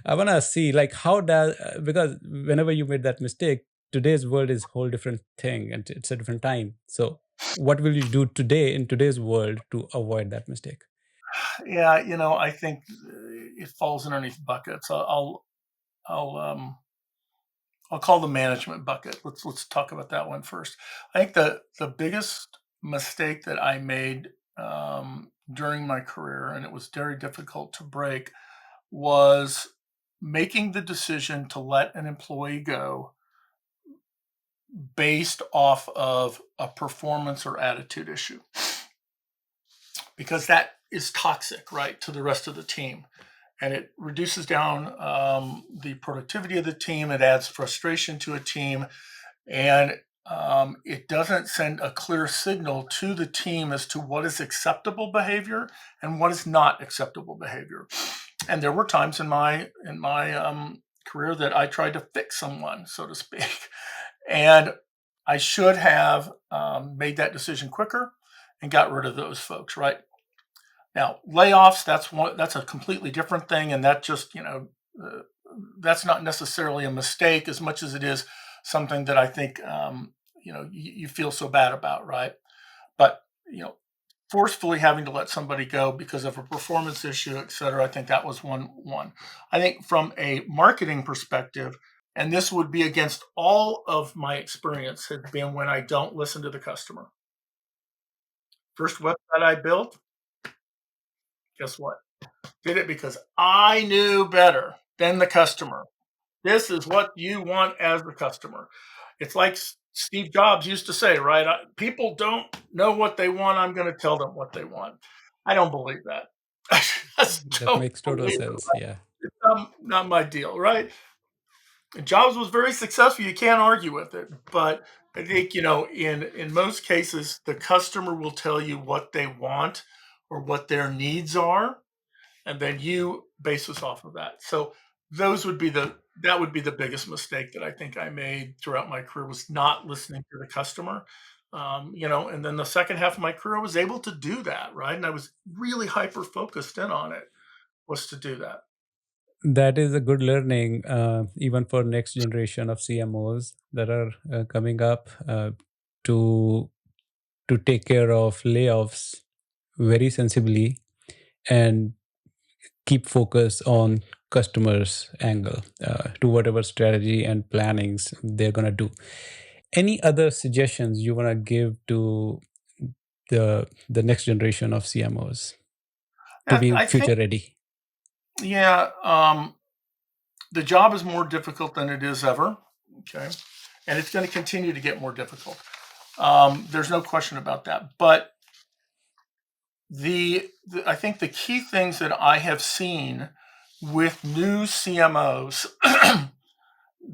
I want to see like how does because whenever you made that mistake, today's world is a whole different thing and it's a different time. So what will you do today in today's world to avoid that mistake? Yeah, I think it falls underneath buckets. I'll I'll call the management bucket. Let's talk about that one first. I think the biggest mistake that I made during my career, and it was very difficult to break, was making the decision to let an employee go based off of a performance or attitude issue, because that is toxic, right, to the rest of the team. And it reduces down the productivity of the team. It adds frustration to a team, and it doesn't send a clear signal to the team as to what is acceptable behavior and what is not acceptable behavior. And there were times in my career that I tried to fix someone, so to speak, and I should have made that decision quicker and got rid of those folks. Right now, layoffs, that's a completely different thing, and that just uh, that's not necessarily a mistake as much as it is something that I think you feel so bad about, right? But forcefully having to let somebody go because of a performance issue, et cetera, I think that was one. I think from a marketing perspective, and this would be against all of my experience, has been when I don't listen to the customer. First website I built, guess what? Did it because I knew better than the customer. This is what you want as the customer. It's like Steve Jobs used to say, right? People don't know what they want. I'm going to tell them what they want. I don't believe that. I just That don't makes total believe it. sense. Right? Yeah. It's not my deal, right? Jobs was very successful. You can't argue with it. But I think, in most cases, the customer will tell you what they want or what their needs are, and then you base us off of that. So those would be that would be the biggest mistake that I think I made throughout my career, was not listening to the customer. And then the second half of my career, I was able to do that, right? And I was really hyper focused in on it, was to do that. That is a good learning, even for next generation of CMOs that are coming up to take care of layoffs very sensibly and keep focus on customers angle to whatever strategy and plannings they're going to do. Any other suggestions you want to give to the next generation of CMOs to be I think, future ready? yeah, the job is more difficult than it is ever. Okay. And it's going to continue to get more difficult. There's no question about that. But I think the key things that I have seen with new CMOs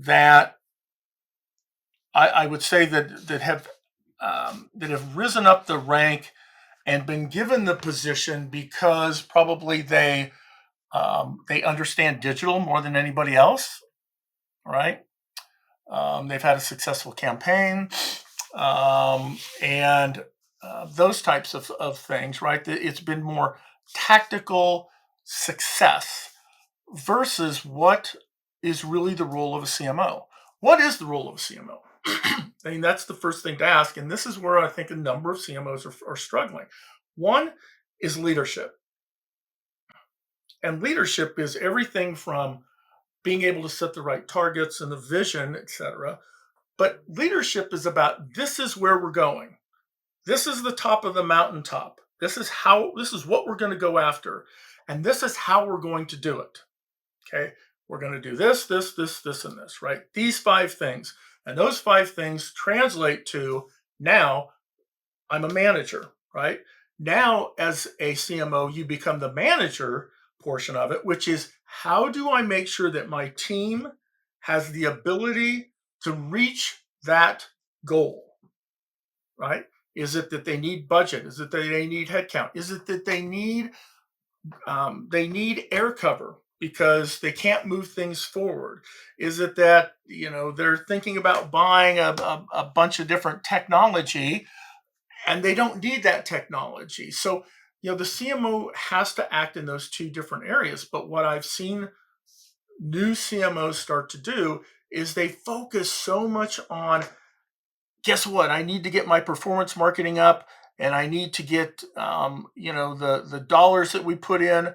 that I would say that have risen up the rank and been given the position because probably they understand digital more than anybody else, right? They've had a successful campaign, and those types of things, right? It's been more tactical success versus what is really the role of a CMO. What is the role of a CMO? I mean, that's the first thing to ask. And this is where I think a number of CMOs are struggling. One is leadership. And leadership is everything from being able to set the right targets and the vision, etc. But leadership is about this is where we're going. This is the top of the mountaintop. This is what we're going to go after. And this is how we're going to do it. Okay. We're going to do this, and this, right? These 5 things. And those 5 things translate to now I'm a manager, right? Now, as a CMO, you become the manager portion of it, which is how do I make sure that my team has the ability to reach that goal, right? Is it that they need budget? Is it that they need headcount? Is it that they need air cover because they can't move things forward? Is it that they're thinking about buying a bunch of different technology and they don't need that technology? So the CMO has to act in those 2 different areas. But what I've seen new CMOs start to do is they focus so much on, guess what? I need to get my performance marketing up, and I need to get the dollars that we put in.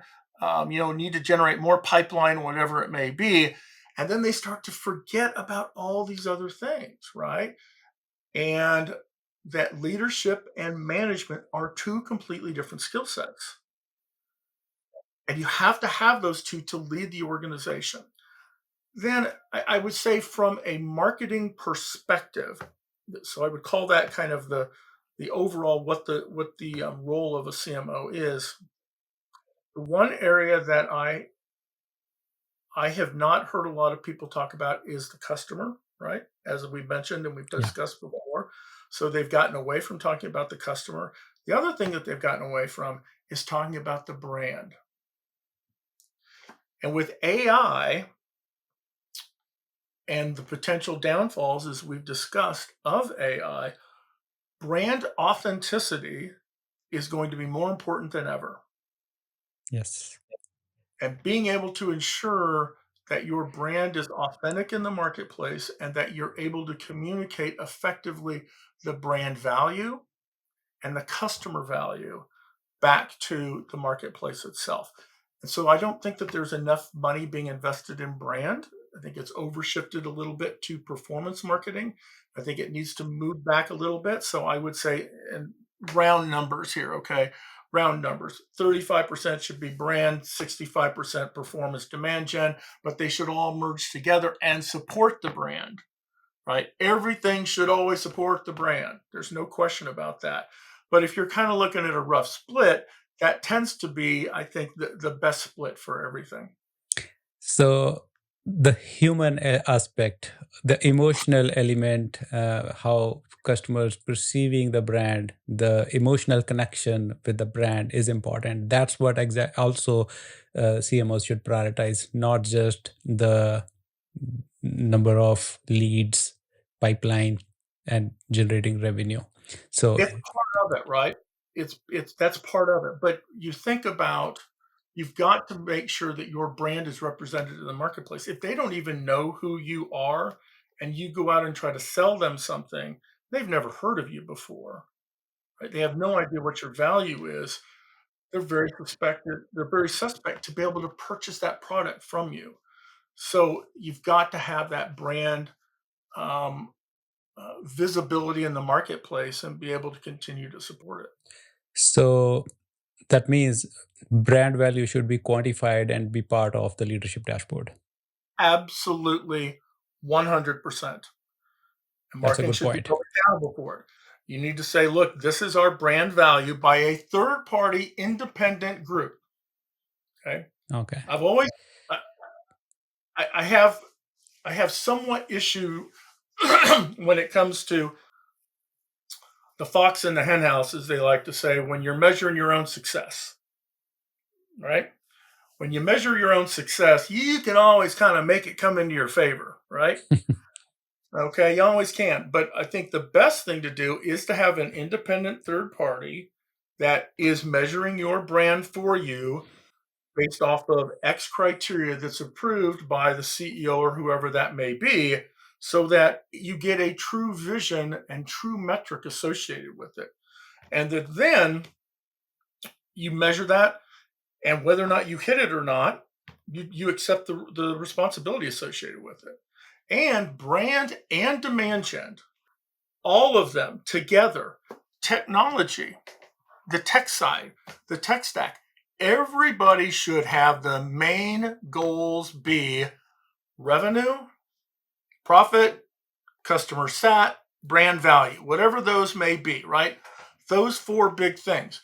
Need to generate more pipeline, whatever it may be, and then they start to forget about all these other things, right? And that leadership and management are 2 completely different skill sets, and you have to have those 2 to lead the organization. Then I would say from a marketing perspective, so I would call that kind of the overall what the role of a CMO is. The one area that I have not heard a lot of people talk about is the customer, right? As we mentioned and we've Yeah. discussed before. So they've gotten away from talking about the customer. The other thing that they've gotten away from is talking about the brand. And with AI and the potential downfalls, as we've discussed, of AI, brand authenticity is going to be more important than ever. Yes. And being able to ensure that your brand is authentic in the marketplace and that you're able to communicate effectively the brand value and the customer value back to the marketplace itself. And so I don't think that there's enough money being invested in brand. I think it's overshifted a little bit to performance marketing. I think it needs to move back a little bit. So I would say, in round numbers here, okay? Round numbers 35% should be brand, 65% performance demand gen, but they should all merge together and support the brand, right? Everything should always support the brand. There's no question about that. But if you're kind of looking at a rough split, that tends to be, I think, the best split for everything. So the human aspect, the emotional element, how customers perceiving the brand, the emotional connection with the brand is important. That's what also CMOs should prioritize, not just the number of leads, pipeline, and generating revenue. So It's part of it, right? It's that's part of it. But you think about, you've got to make sure that your brand is represented in the marketplace. If they don't even know who you are and you go out and try to sell them something, they've never heard of you before, right? They have no idea what your value is. They're very suspect to be able to purchase that product from you. So you've got to have that brand um, visibility in the marketplace and be able to continue to support it. so that means brand value should be quantified and be part of the leadership dashboard. Absolutely, 100%. And That's a marketing good should be point. held accountable for it. You need to say, look, this is our brand value by a third party independent group. Okay. Okay. I've always, I, I have somewhat issue when it comes to the fox in the hen house, as they like to say, when you're measuring your own success, right? When you measure your own success, you can always kind of make it come into your favor, right? Okay, you always can. But I think the best thing to do is to have an independent third party that is measuring your brand for you based off of X criteria that's approved by the CEO or whoever that may be, so that you get a true vision and true metric associated with it. And that then you measure that And whether or not you hit it or not, you accept the responsibility associated with it. And brand and demand gen, all of them together, technology, the tech side, the tech stack, everybody should have the main goals be revenue, profit, customer sat, brand value, whatever those may be, right? Those four big things.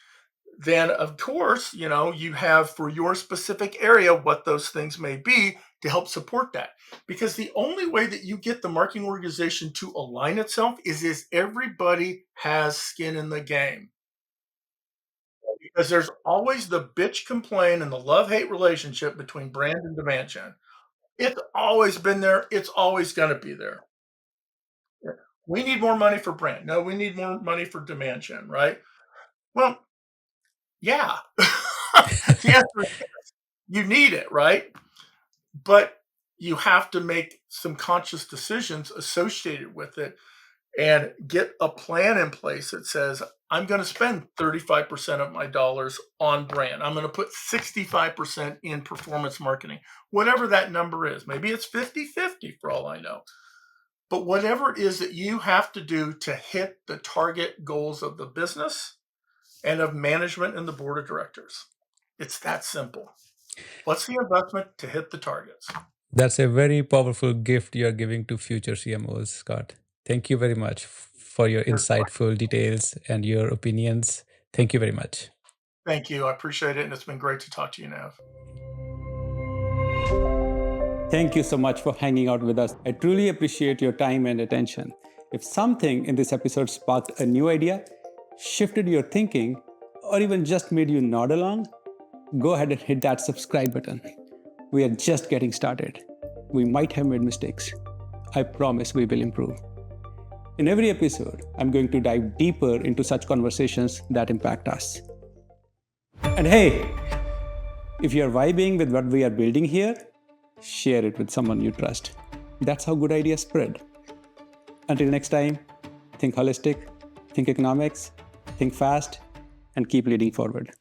Then, of course, you have for your specific area what those things may be to help support that. Because the only way that you get the marketing organization to align itself is everybody has skin in the game. Because there's always the bitch complain and the love-hate relationship between brand and demand gen. It's always been there. It's always going to be there. Yeah. We need more money for brand. No, we need more money for demand gen, right? Well, yeah. The answer is you need it, right? But you have to make some conscious decisions associated with it and get a plan in place that says, I'm going to spend 35% of my dollars on brand. I'm going to put 65% in performance marketing, whatever that number is. Maybe it's 50-50 for all I know. But whatever it is that you have to do to hit the target goals of the business and of management and the board of directors, it's that simple. What's the investment to hit the targets? That's a very powerful gift you're giving to future CMOs, Scott. Thank you very much for your insightful details and your opinions. Thank you very much. Thank you. I appreciate it. And it's been great to talk to you, Nav. Thank you so much for hanging out with us. I truly appreciate your time and attention. If something in this episode sparked a new idea, shifted your thinking, or even just made you nod along, go ahead and hit that subscribe button. We are just getting started. We might have made mistakes. I promise we will improve. In every episode, I'm going to dive deeper into such conversations that impact us. And hey, if you're vibing with what we are building here, share it with someone you trust. That's how good ideas spread. Until next time, think holistic, think economics, think fast, and keep leading forward.